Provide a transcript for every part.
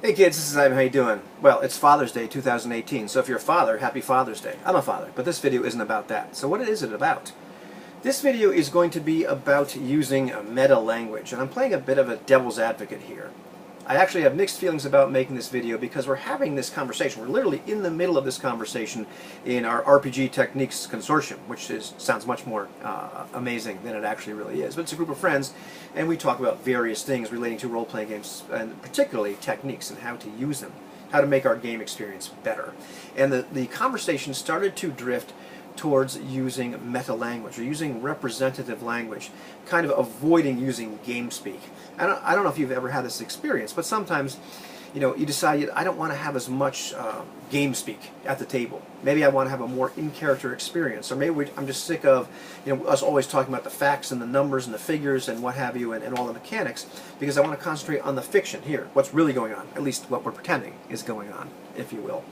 Hey kids, this is Ivan. How you doing? Well, it's Father's Day 2018, so if you're a father, happy Father's Day. I'm a father, but this video isn't about that. So what is it about? This video is going to be about using a meta language, and I'm playing a bit of a devil's advocate here. I actually have mixed feelings about making this video because we're having this conversation. We're literally in the middle of this conversation in our RPG Techniques Consortium, which sounds much more amazing than it actually really is. But it's a group of friends, and we talk about various things relating to role-playing games, and particularly techniques and how to use them, how to make our game experience better. And the conversation started to drift towards using meta language or using representative language, kind of avoiding using game speak. I don't know if you've ever had this experience, but sometimes, you decide I don't want to have as much game speak at the table. Maybe I want to have a more in-character experience, or maybe I'm just sick of us always talking about the facts and the numbers and the figures and what have you and all the mechanics, because I want to concentrate on the fiction here, what's really going on, at least what we're pretending is going on, if you will.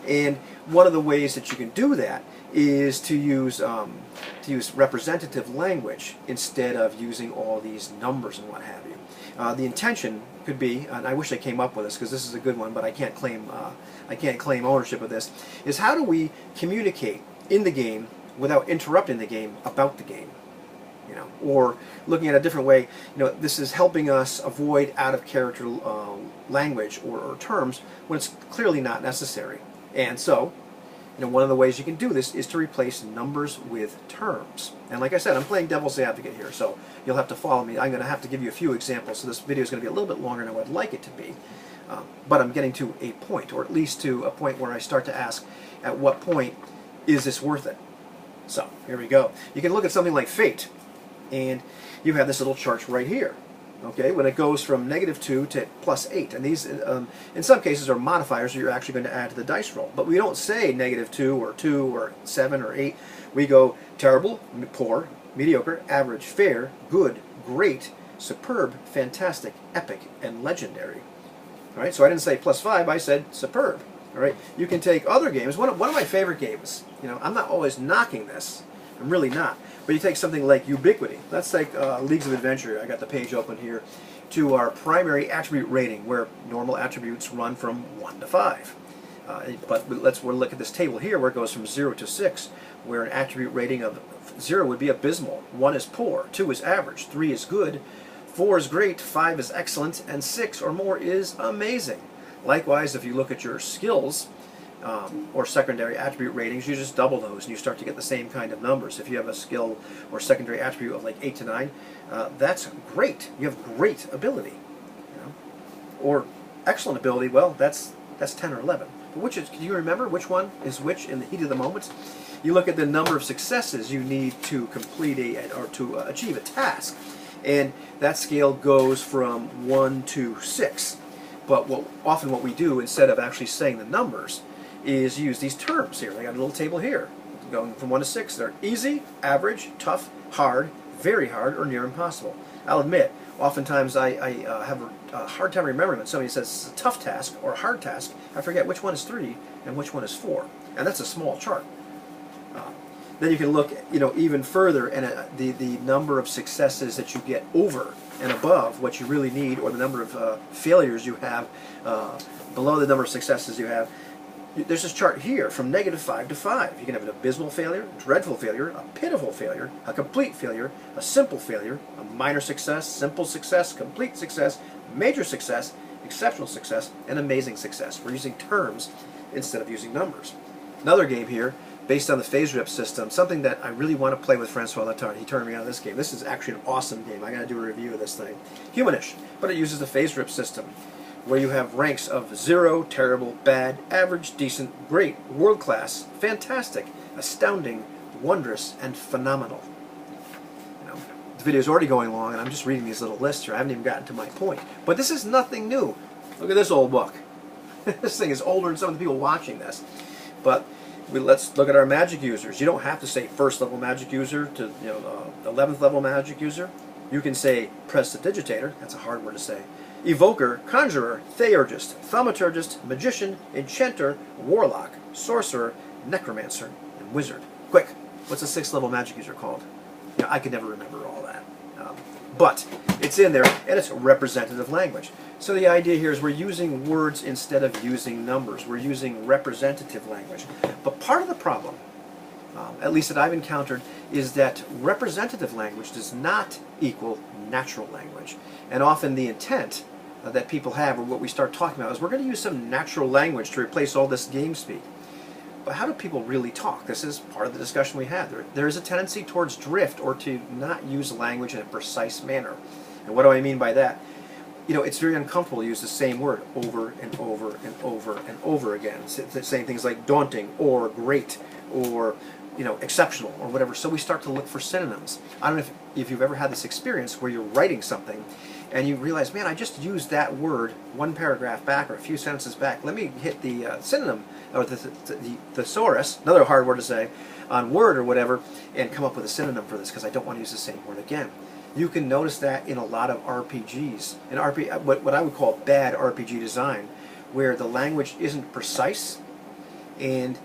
And one of the ways that you can do that is to use representative language instead of using all these numbers and what have you. The intention could be, and I wish I came up with this because this is a good one, but I can't claim ownership of this. Is how do we communicate in the game without interrupting the game about the game? Or looking at a different way, this is helping us avoid out of character language or terms when it's clearly not necessary. And so, one of the ways you can do this is to replace numbers with terms. And like I said, I'm playing devil's advocate here, so you'll have to follow me. I'm going to have to give you a few examples, so this video is going to be a little bit longer than I would like it to be. But I'm getting to a point, or at least to a point where I start to ask, at what point is this worth it? So, here we go. You can look at something like Fate, and you have this little chart right here. Okay, when it goes from -2 to +8, and these in some cases are modifiers that you're actually going to add to the dice roll. But we don't say -2 or 2 or 7 or 8. We go terrible, poor, mediocre, average, fair, good, great, superb, fantastic, epic, and legendary. All right, so I didn't say +5. I said superb. All right, you can take other games. One of my favorite games. I'm not always knocking this. I'm really not. But you take something like Ubiquity. Let's take Leagues of Adventure. I got the page open here to our primary attribute rating, where normal attributes run from 1 to 5. But we'll look at this table here where it goes from 0 to 6, where an attribute rating of 0 would be abysmal, 1 is poor, 2 is average, 3 is good, 4 is great, 5 is excellent, and 6 or more is amazing. Likewise, if you look at your skills, or secondary attribute ratings, you just double those and you start to get the same kind of numbers. If you have a skill or secondary attribute of like 8 to 9, that's great. You have great ability. Or excellent ability, well, that's 10 or 11. But do you remember which one is which in the heat of the moment? You look at the number of successes you need to complete to achieve a task, and that scale goes from 1 to 6. But often what we do, instead of actually saying the numbers, is use these terms here. I got a little table here going from 1 to 6. They're easy, average, tough, hard, very hard, or near impossible. I'll admit, oftentimes I have a hard time remembering when somebody says it's a tough task or a hard task. I forget which one is 3 and which one is 4. And that's a small chart. Then you can look even further and the number of successes that you get over and above what you really need, or the number of failures you have below the number of successes you have. There's this chart here from -5 to 5. You can have an abysmal failure, dreadful failure, a pitiful failure, a complete failure, a simple failure, a minor success, simple success, complete success, major success, exceptional success, and amazing success. We're using terms instead of using numbers. Another game here, based on the phase rip system, something that I really want to play with Francois Letard. He turned me on to this game. This is actually an awesome game. I got to do a review of this thing. Humanish, but it uses the phase rip system, where you have ranks of 0, terrible, bad, average, decent, great, world-class, fantastic, astounding, wondrous, and phenomenal. The video is already going long, and I'm just reading these little lists here. I haven't even gotten to my point. But this is nothing new. Look at this old book. This thing is older than some of the people watching this. But let's look at our magic users. You don't have to say first level magic user to 11th level magic user. You can say prestidigitator. That's a hard word to say. Evoker, Conjurer, Theurgist, Thaumaturgist, Magician, Enchanter, Warlock, Sorcerer, Necromancer, and Wizard. Quick, what's a 6th level magic user called? I could never remember all that. But it's in there, and it's representative language. So the idea here is we're using words instead of using numbers. We're using representative language. But part of the problem, at least that I've encountered, is that representative language does not equal natural language. And often the intent that people have, or what we start talking about, is we're going to use some natural language to replace all this game speak. But how do people really talk? This is part of the discussion we had. There is a tendency towards drift, or to not use language in a precise manner. And what do I mean by that? You know, it's very uncomfortable to use the same word over and over and over and over again. Saying things like daunting, or great, or exceptional, or whatever. So we start to look for synonyms. I don't know if you've ever had this experience where you're writing something and you realize, man, I just used that word one paragraph back or a few sentences back. Let me hit the synonym, or the thesaurus, another hard word to say, on Word or whatever, and come up with a synonym for this, because I don't want to use the same word again. You can notice that in a lot of RPGs, and what I would call bad RPG design, where the language isn't precise, and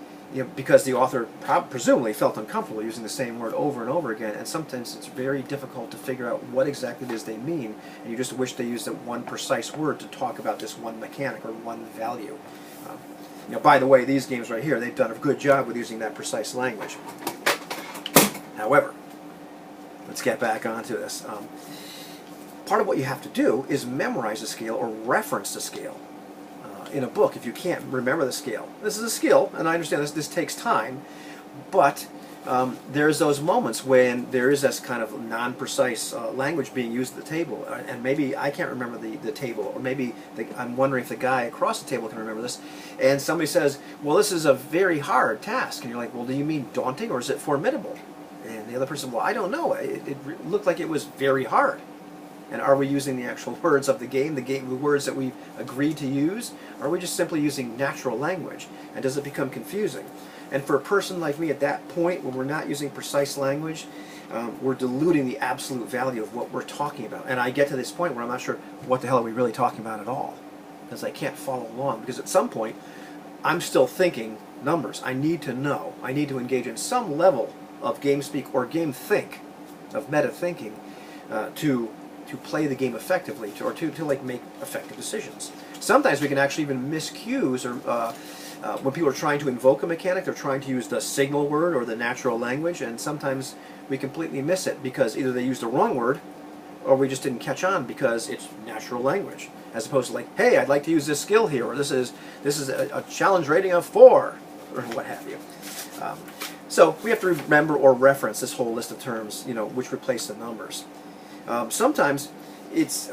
because the author presumably felt uncomfortable using the same word over and over again, and sometimes it's very difficult to figure out what exactly it is they mean, and you just wish they used that one precise word to talk about this one mechanic or one value. By the way, these games right here, they've done a good job with using that precise language. However, let's get back onto this. Part of what you have to do is memorize the scale or reference the scale. In a book, if you can't remember the scale. This is a skill, and I understand this takes time, but there's those moments when there is this kind of non-precise language being used at the table, and maybe I can't remember the table, or maybe I'm wondering if the guy across the table can remember this, and somebody says, well, this is a very hard task, and you're like, well, do you mean daunting, or is it formidable? And the other person, well, I don't know, it looked like it was very hard. And are we using the actual words of the game, the words that we've agreed to use? Or are we just simply using natural language? And does it become confusing? And for a person like me at that point, when we're not using precise language, we're diluting the absolute value of what we're talking about. And I get to this point where I'm not sure what the hell are we really talking about at all, because I can't follow along. Because at some point, I'm still thinking numbers. I need to know. I need to engage in some level of game speak or game think, of meta thinking, to play the game effectively, or to like make effective decisions. Sometimes we can actually even miss cues, or when people are trying to invoke a mechanic, they're trying to use the signal word or the natural language, and sometimes we completely miss it because either they used the wrong word, or we just didn't catch on because it's natural language, as opposed to like, hey, I'd like to use this skill here, or this is a challenge rating of 4, or what have you. So we have to remember or reference this whole list of terms, which replace the numbers. Sometimes it's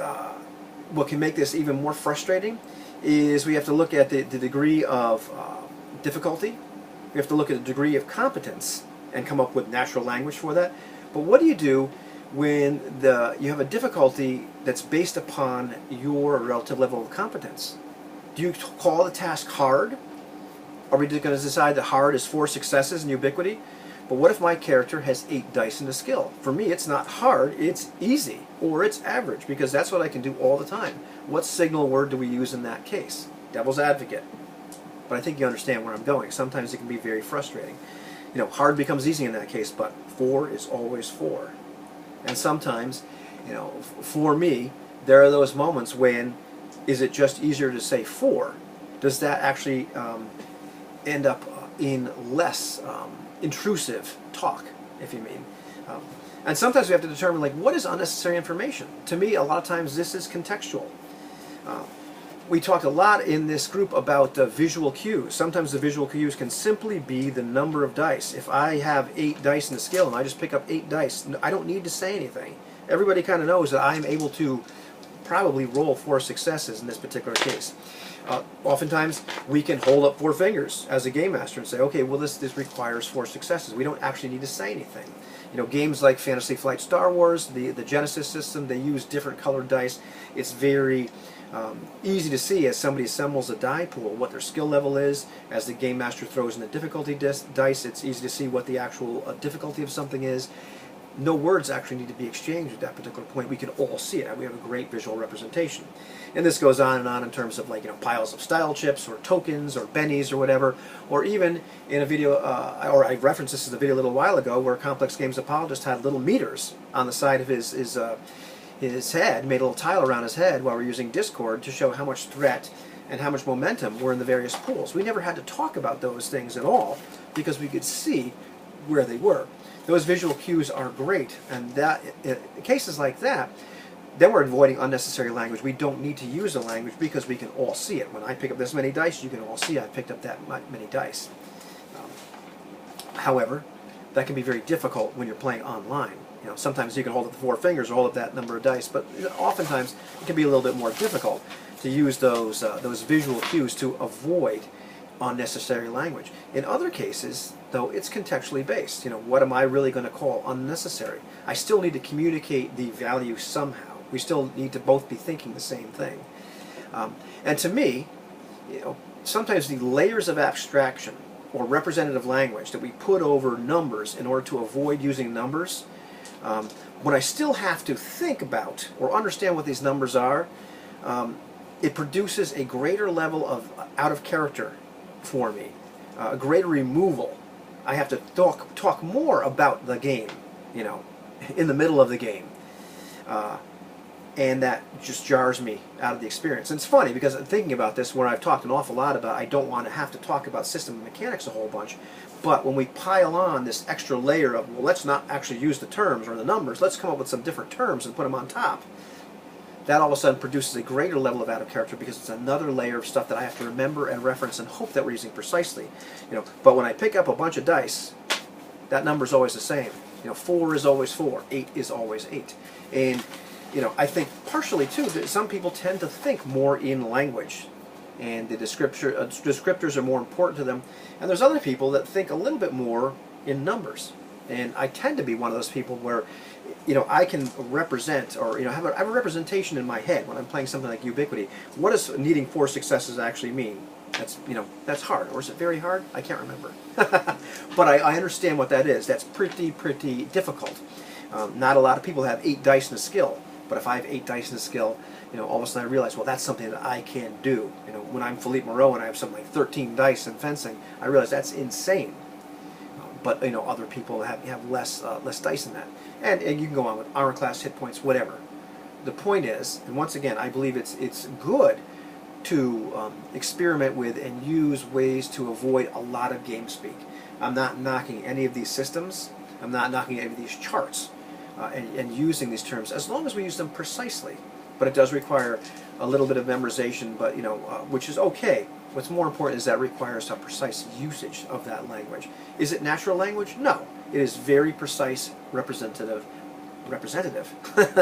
what can make this even more frustrating is we have to look at the degree of difficulty. We have to look at the degree of competence and come up with natural language for that. But what do you do when you have a difficulty that's based upon your relative level of competence? Do you call the task hard? Are we just going to decide that hard is 4 successes and ubiquity? But what if my character has 8 dice in the skill? For me, it's not hard, it's easy, or it's average, because that's what I can do all the time. What signal word do we use in that case? Devil's advocate. But I think you understand where I'm going. Sometimes it can be very frustrating. Hard becomes easy in that case, but 4 is always 4. And sometimes, for me, there are those moments when, is it just easier to say 4? Does that actually end up in less intrusive talk, if you mean. And sometimes we have to determine, like, what is unnecessary information? To me, a lot of times this is contextual. We talked a lot in this group about visual cues. Sometimes the visual cues can simply be the number of dice. If I have 8 dice in the skill and I just pick up 8 dice, I don't need to say anything. Everybody kind of knows that I'm able to probably roll 4 successes in this particular case. Oftentimes, we can hold up 4 fingers as a game master and say, okay, well, this requires 4 successes. We don't actually need to say anything. Games like Fantasy Flight Star Wars, the Genesis system, they use different colored dice. It's very easy to see as somebody assembles a die pool what their skill level is. As the game master throws in the difficulty dice, it's easy to see what the actual difficulty of something is. No words actually need to be exchanged at that particular point. We can all see it. We have a great visual representation. And this goes on and on in terms of, like, piles of style chips or tokens or bennies or whatever. Or even in a video, or I referenced this in a video a little while ago, where Complex Games apologist had little meters on the side of his his head, made a little tile around his head while we're using Discord to show how much threat and how much momentum were in the various pools. We never had to talk about those things at all because we could see where they were. Those visual cues are great, and that in cases like that, then we're avoiding unnecessary language. We don't need to use the language because we can all see it. When I pick up this many dice, you can all see I picked up that many dice. However, that can be very difficult when you're playing online. You know, sometimes you can hold up the 4 fingers or hold up that number of dice, but oftentimes it can be a little bit more difficult to use those visual cues to avoid unnecessary language. In other cases, though, it's contextually based. You know, what am I really going to call unnecessary? I still need to communicate the value somehow. We still need to both be thinking the same thing. And to me, you know, sometimes the layers of abstraction or representative language that we put over numbers in order to avoid using numbers, when I still have to think about or understand what these numbers are, it produces a greater level of out of character for me, a greater removal. I have to talk more about the game, you know, in the middle of the game. And that just jars me out of the experience. And it's funny because thinking about this, where I've talked an awful lot about I don't want to have to talk about system mechanics a whole bunch, but when we pile on this extra layer of, well, let's not actually use the terms or the numbers, let's come up with some different terms and put them on top, that all of a sudden produces a greater level of out of character because it's another layer of stuff that I have to remember and reference and hope that we're using precisely. You know, but when I pick up a bunch of dice, that number is always the same. You know, 4 is always 4, 8 is always 8. And you know, I think partially too that some people tend to think more in language, and the descriptors are more important to them. And there's other people that think a little bit more in numbers. And I tend to be one of those people where, you know, I can represent, or you know, have a representation in my head when I'm playing something like Ubiquity. What does needing 4 successes actually mean? That's, you know, that's hard, or is it very hard? I can't remember. But I understand what that is. That's pretty difficult. Not a lot of people have 8 dice in a skill. But if I have 8 dice in a skill, you know, all of a sudden I realize, well, that's something that I can do. You know, when I'm Philippe Moreau and I have something like 13 dice in fencing, I realize that's insane. But you know, other people have less dice than that, and you can go on with armor class, hit points, whatever. The point is, and once again, I believe it's good to experiment with and use ways to avoid a lot of game speak. I'm not knocking any of these systems. I'm not knocking any of these charts. And using these terms, as long as we use them precisely. But it does require a little bit of memorization, but you know, which is okay. What's more important is that it requires a precise usage of that language. Is it natural language? No. It is very precise, representative,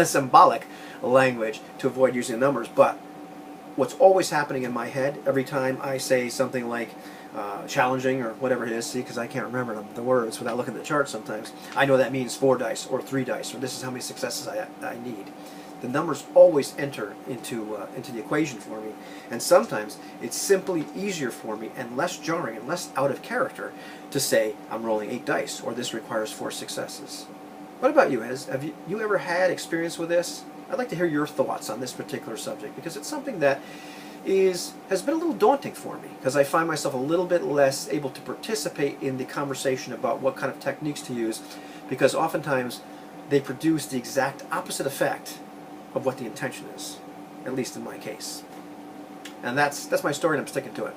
symbolic language to avoid using numbers. But what's always happening in my head every time I say something like challenging or whatever it is, see, because I can't remember the words without looking at the chart sometimes. I know that means 4 dice or 3 dice, or this is how many successes I need. The numbers always enter into the equation for me, and sometimes it's simply easier for me and less jarring and less out of character to say I'm rolling 8 dice or this requires 4 successes. What about you, Ez? Have you ever had experience with this? I'd like to hear your thoughts on this particular subject because it's something that has been a little daunting for me because I find myself a little bit less able to participate in the conversation about what kind of techniques to use because oftentimes they produce the exact opposite effect of what the intention is, at least in my case. And that's my story and I'm sticking to it.